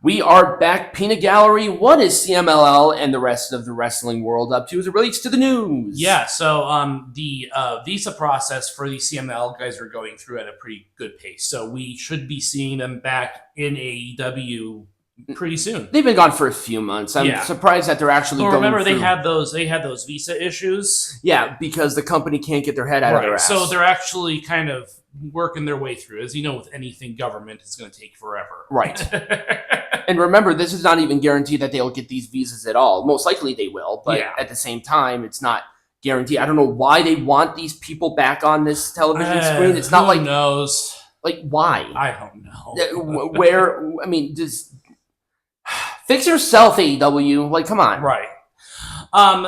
We are back, Peanut Gallery. What is CMLL and the rest of the wrestling world up to as it relates to the news? Yeah, so the visa process for the CMLL guys are going through at a pretty good pace. So we should be seeing them back in AEW pretty soon. They've been gone for a few months. I'm surprised that they're actually going remember, through. they had those visa issues. Yeah, because the company can't get their head out of their ass. So they're actually kind of working their way through. As you know, with anything government, it's going to take forever. Right. And remember, this is not even guaranteed that they'll get these visas at all. Most likely they will, but at the same time, it's not guaranteed. I don't know why they want these people back on this television screen. It's not who knows? Like, why? I don't know. Where, I mean, just fix yourself, AEW. Like, come on. Right.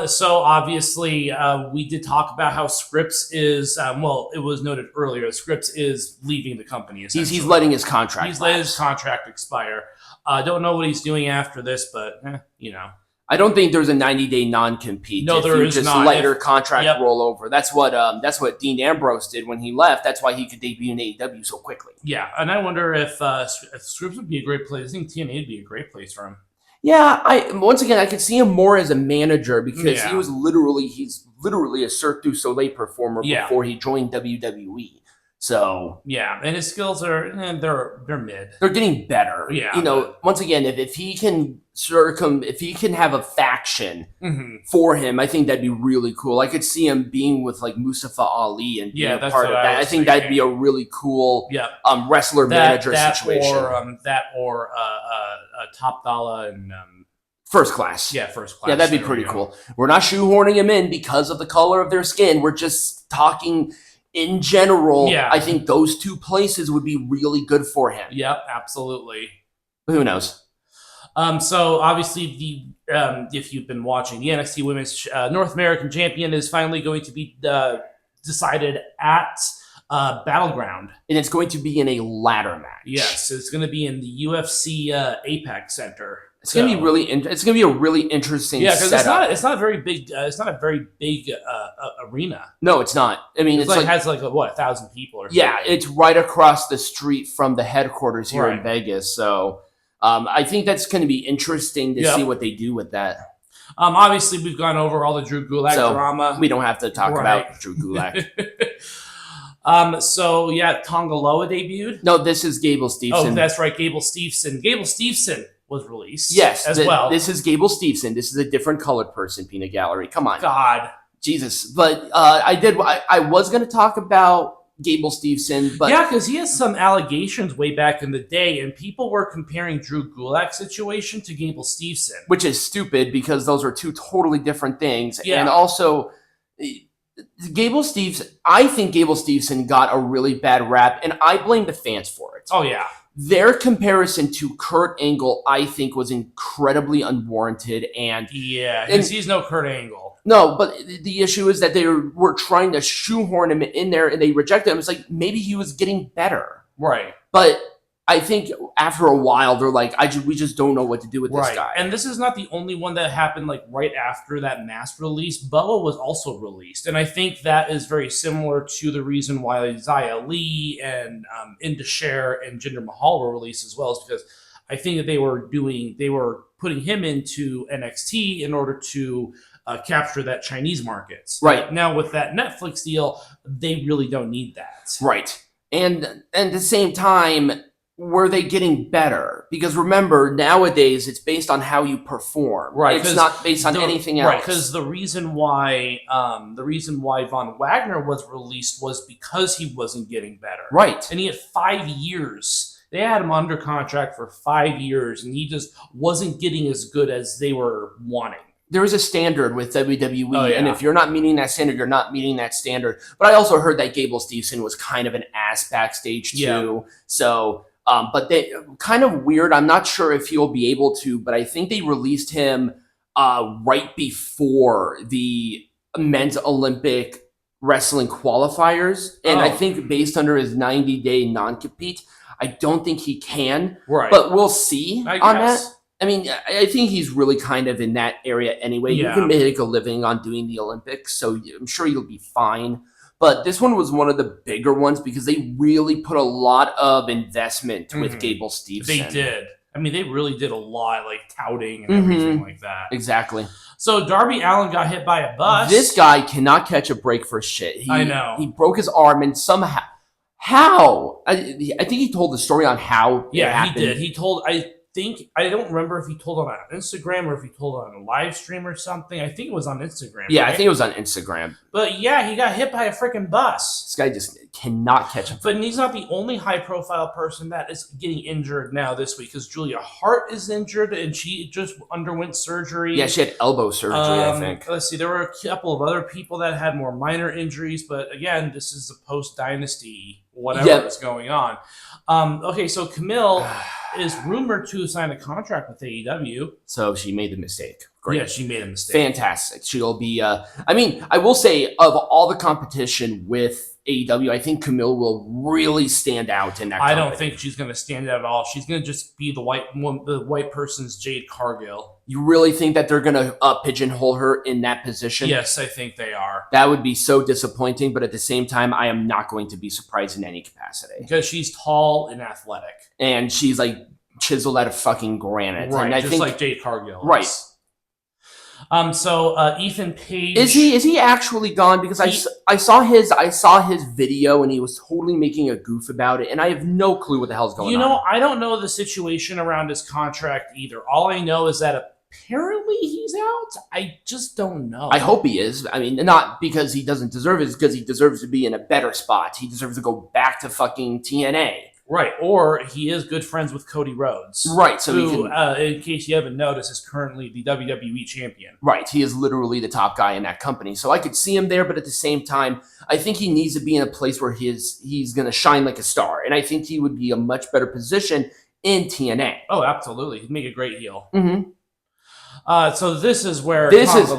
So obviously, we did talk about how Scripps is, well, it was noted earlier, Scripps is leaving the company. He's letting his contract He's letting his contract expire. Don't know what he's doing after this, but, you know. I don't think there's a 90-day non-compete. No, there is not. Let your contract roll over. That's what Dean Ambrose did when he left. That's why he could debut in AEW so quickly. Yeah, and I wonder if Scripps would be a great place. I think TNA would be a great place for him. Yeah, I could see him more as a manager because he's literally a Cirque du Soleil performer before he joined WWE. So yeah, and his skills are they're mid. They're getting better. Yeah, you know, once again, if he can have a faction for him, I think that'd be really cool. I could see him being with like Mustafa Ali and being a part of that. I think that'd be a really cool wrestler manager situation. Or Top Dollar and First Class. Yeah, First Class. Yeah, that'd be pretty cool. We're not shoehorning him in because of the color of their skin. We're just talking in general. Yeah. I think those two places would be really good for him. Yep, absolutely. But who knows? So obviously, if you've been watching, the NXT Women's North American Champion is finally going to be decided at Battleground, and it's going to be in a ladder match. Yes, it's going to be in the UFC Apex Center. It's going to be really. It's going to be a really interesting. Yeah, because it's not a very big. It's not a very big arena. No, it's not. I mean, it has 1,000 people or something. Yeah, it's right across the street from the headquarters here in Vegas. So, I think that's going to be interesting to see what they do with that. Obviously, we've gone over all the Drew Gulak drama. We don't have to talk about Drew Gulak. So yeah, Tonga Loa debuted. No, this is Gable Steveson. Oh, that's right, Gable Steveson. Gable Steveson was released. Yes, as well. This is Gable Steveson. This is a different colored person. Peanut Gallery. Come on, God, Jesus. But I was going to talk about Gable Steveson, but yeah, because he has some allegations way back in the day, and people were comparing Drew Gulak's situation to Gable Steveson, which is stupid because those are two totally different things. Yeah. And also, I think Gable Steveson got a really bad rap, and I blame the fans for it. Oh yeah. Their comparison to Kurt Angle, I think, was incredibly unwarranted, and because he's no Kurt Angle. No, but the issue is that they were trying to shoehorn him in there, and they rejected him. It's like maybe he was getting better, right? But I think after a while, they're like, we just don't know what to do with this guy. And this is not the only one that happened right after that mass release. Bubba was also released. And I think that is very similar to the reason why Isaiah Lee and Indashare and Jinder Mahal were released as well, is because I think that they were putting him into NXT in order to capture that Chinese markets. Right. Now with that Netflix deal, they really don't need that. Right. And at the same time, were they getting better? Because remember, nowadays it's based on how you perform. Right. It's not based on anything else. Right. Because the reason why Von Wagner was released was because he wasn't getting better. Right. And he had 5 years. They had him under contract for 5 years, and he just wasn't getting as good as they were wanting. There is a standard with WWE, and if you're not meeting that standard, you're not meeting that standard. But I also heard that Gable Steveson was kind of an ass backstage too. Yeah. So, but they kind of weird. I'm not sure if he'll be able to, but I think they released him right before the men's Olympic wrestling qualifiers, and I think based under his 90-day non-compete, I don't think he can. Right. But we'll see on guess. that. I mean, I think he's really kind of in that area anyway. Yeah. You can make a living on doing the Olympics, so I'm sure you'll be fine. But this one was one of the bigger ones because they really put a lot of investment with Gable Steveson. They did. I mean, they really did a lot, like touting and everything like that. Exactly. So Darby Allin got hit by a bus. This guy cannot catch a break for shit. I know. He broke his arm and somehow... How? I think he told the story on how it happened. He did. He told... I don't remember if he told on Instagram or if he told on a live stream or something. I think it was on Instagram. Yeah, right? I think it was on Instagram. But yeah, he got hit by a freaking bus. This guy just cannot catch him. But he's not the only high-profile person that is getting injured now this week, because Julia Hart is injured and she just underwent surgery. Yeah, she had elbow surgery, I think. Let's see, there were a couple of other people that had more minor injuries, but again, this is a post-dynasty whatever is going on. Okay, so Camille is rumored to sign a contract with AEW. So she made the mistake. Great. Yeah, she made a mistake. Fantastic. She'll be, I mean, I will say, of all the competition with AEW, I think Camille will really stand out in that company. I don't think she's going to stand out at all. She's going to just be the white person's Jade Cargill. You really think that they're going to pigeonhole her in that position? Yes, I think they are. That would be so disappointing, but at the same time, I am not going to be surprised in any capacity. Because she's tall and athletic. And she's like chiseled out of fucking granite. Right, and I just think, like Jade Cargill. Right. So Ethan Page is he actually gone? Because I saw his video and he was totally making a goof about it, and I have no clue what the hell's going on. You know, I don't know the situation around his contract either. All I know is that apparently he's out. I just don't know. I hope he is. I mean, not because he doesn't deserve it, it's because he deserves to be in a better spot. He deserves to go back to fucking TNA. Right, or he is good friends with Cody Rhodes. Right, so who, in case you haven't noticed, is currently the WWE champion. Right, he is literally the top guy in that company. So I could see him there, but at the same time, I think he needs to be in a place where he's going to shine like a star. And I think he would be a much better position in TNA. Oh, absolutely. He'd make a great heel. Mm-hmm. So this is where this is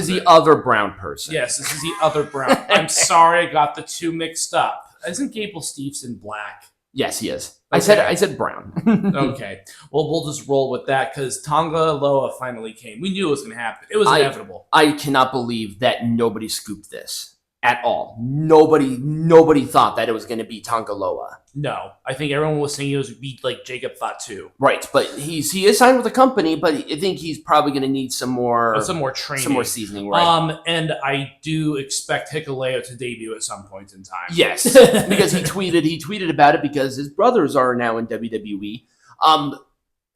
the other brown person. Yes, this is the other brown. I'm sorry, I got the two mixed up. Isn't Gable Steveson black? Yes, he is. Okay. I said brown. Okay. Well, we'll just roll with that because Tonga Loa finally came. We knew it was going to happen. It was inevitable. I cannot believe that nobody scooped this at all. Nobody thought that it was going to be Tonga Loa. No. I think everyone was saying it was be like Jacob thought too. Right, but he is signed with the company, but I think he's probably going to need some more training, some more seasoning. Right. And I do expect Hikuleo to debut at some point in time. Yes, because he tweeted about it because his brothers are now in WWE.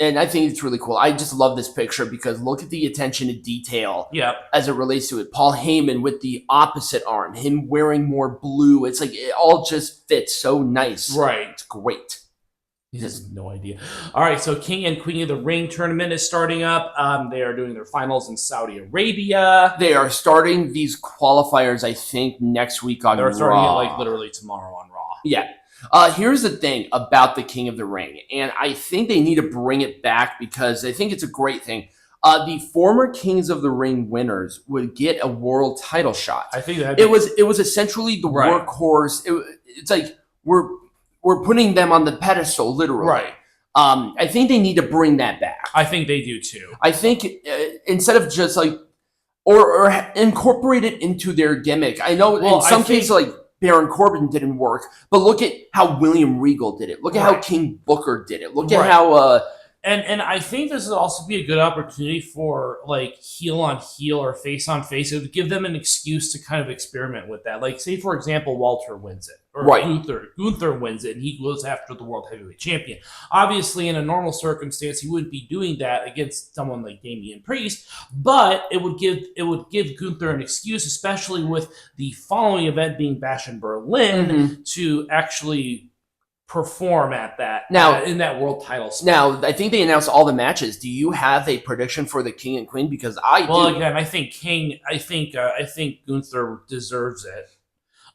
And I think it's really cool. I just love this picture because look at the attention to detail as it relates to it. Paul Heyman with the opposite arm, him wearing more blue. It's like it all just fits so nice. Right. It's great. He has no idea. All right, so King and Queen of the Ring tournament is starting up. They are doing their finals in Saudi Arabia. They are starting these qualifiers, I think, next week on Raw. They're starting it like literally tomorrow on Raw. Yeah. Here's the thing about the King of the Ring, and I think they need to bring it back because I think it's a great thing. The former Kings of the Ring winners would get a world title shot. I think that it was essentially the workhorse. It's like we're putting them on the pedestal, literally. Right. I think they need to bring that back. I think they do too. I think instead of just like or incorporate it into their gimmick. I know in some cases like Baron Corbin didn't work, but look at how William Regal did it. Look at how King Booker did it. Look at how and I think this would also be a good opportunity for like heel on heel or face on face. It would give them an excuse to kind of experiment with that. Like say for example, Walter wins it. Or Gunther wins it and he goes after the World Heavyweight Champion. Obviously, in a normal circumstance, he wouldn't be doing that against someone like Damian Priest, but it would give Gunther an excuse, especially with the following event being Bash in Berlin, to actually perform at that in that world title spot. Now, I think they announced all the matches. Do you have a prediction for the King and Queen? Because I do. Well, again, I think Gunther deserves it.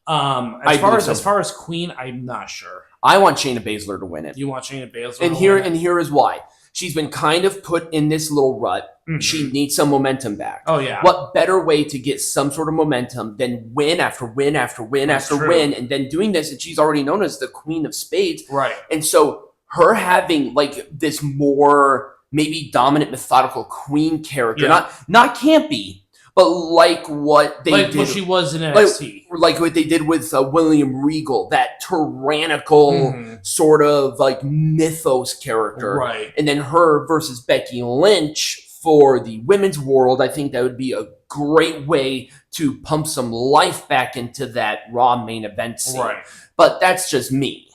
As far as Queen, I'm not sure. I want Shayna Baszler to win it. You want Shayna Baszler? And here is why. She's been kind of put in this little rut. Mm-hmm. She needs some momentum back. Oh yeah. What better way to get some sort of momentum than win after win after win after win, and then doing this? And she's already known as the Queen of Spades. Right. And so her having like this more maybe dominant, methodical queen character, not campy, but like what they like did, what she was in NXT. like what they did with William Regal, that tyrannical sort of like mythos character, Right. and then her versus Becky Lynch for the women's world. I think that would be a great way to pump some life back into that Raw main event scene. Right. But that's just me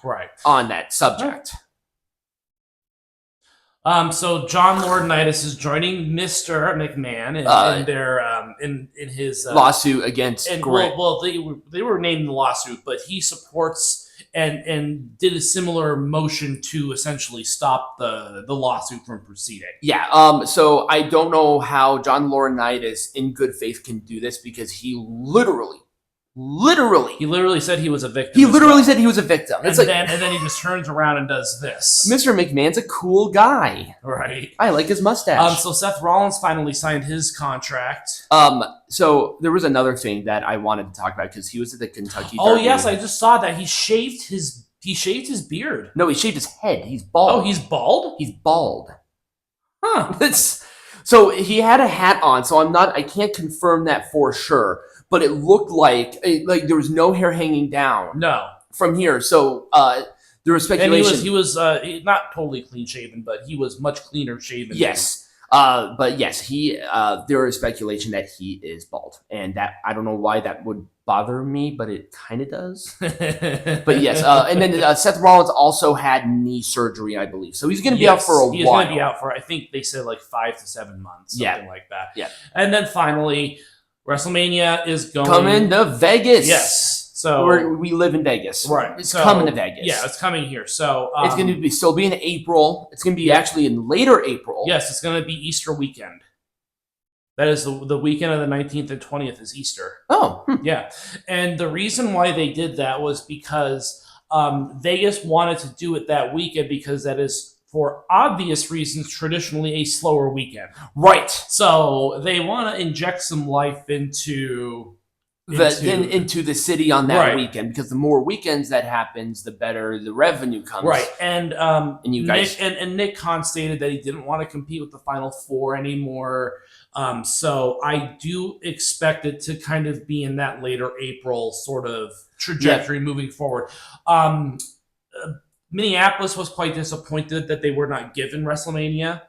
on that subject. So John Laurinaitis is joining Mr. McMahon in their in his lawsuit against Grant. Well, they were named in the lawsuit, but he supports and did a similar motion to essentially stop the lawsuit from proceeding. Yeah. So I don't know how John Laurinaitis in good faith can do this, because he literally said he was a victim. He literally said he was a victim. And then he just turns around and does this. Mr. McMahon's a cool guy. Right. I like his mustache. So Seth Rollins finally signed his contract. So there was another thing that I wanted to talk about, because he was at the Kentucky Derby. Oh yes, I just saw that he shaved his beard. No, he shaved his head. He's bald. Oh, he's bald? He's bald. Huh. So he had a hat on, so I can't confirm that for sure. But it looked like there was no hair hanging down. No. From here. So there was speculation. And he was not totally clean shaven, but he was much cleaner shaven. Yes. But yes, there is speculation that he is bald. And that, I don't know why that would bother me, but it kind of does. But yes. And then Seth Rollins also had knee surgery, I believe. So he's going to be out for a while. He's going to be out for, I think they said, like 5 to 7 months. Something like that. Yeah. And then finally, WrestleMania is coming to Vegas. Yes. So we live in Vegas. Right. It's coming to Vegas. Yeah, it's coming here. So it's going to still be in April. It's going to be actually in later April. Yes, it's going to be Easter weekend. That is the weekend of the 19th and 20th is Easter. Oh. Yeah. And the reason why they did that was because Vegas wanted to do it that weekend, because that is, for obvious reasons, traditionally a slower weekend. Right. So they want to inject some life into the city on that weekend, because the more weekends that happens, the better the revenue comes. Right. And you guys Nick Khan stated that he didn't want to compete with the Final Four anymore. So I do expect it to kind of be in that later April sort of trajectory moving forward. Minneapolis was quite disappointed that they were not given WrestleMania.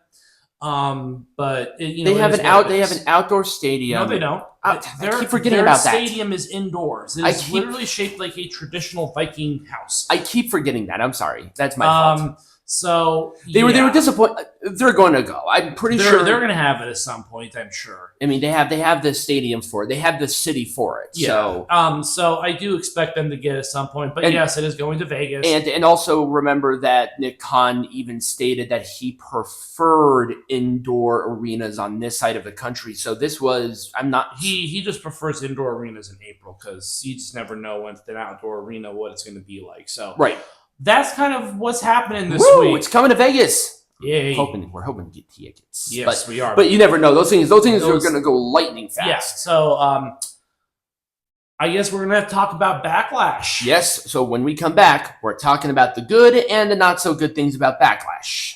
But they have an outdoor stadium. No, they don't. I keep forgetting about that. Their stadium is indoors. It is literally shaped like a traditional Viking house. I keep forgetting that. I'm sorry. That's my fault. So they were disappointed. They're going to go. I'm pretty sure they're going to have it at some point. I'm sure. I mean, they have the stadium for it. They have the city for it. Yeah. So I do expect them to get it at some point. But yes, it is going to Vegas. And also remember that Nick Khan even stated that he preferred indoor arenas on this side of the country. So this was he just prefers indoor arenas in April, because you just never know when it's an outdoor arena what it's going to be like. So right. That's kind of what's happening this week. It's coming to Vegas. Yay. We're hoping to get tickets. Yes, we are. But you never know. Those things are going to go lightning fast. Yeah. So I guess we're going to have to talk about Backlash. Yes. So when we come back, we're talking about the good and the not so good things about Backlash.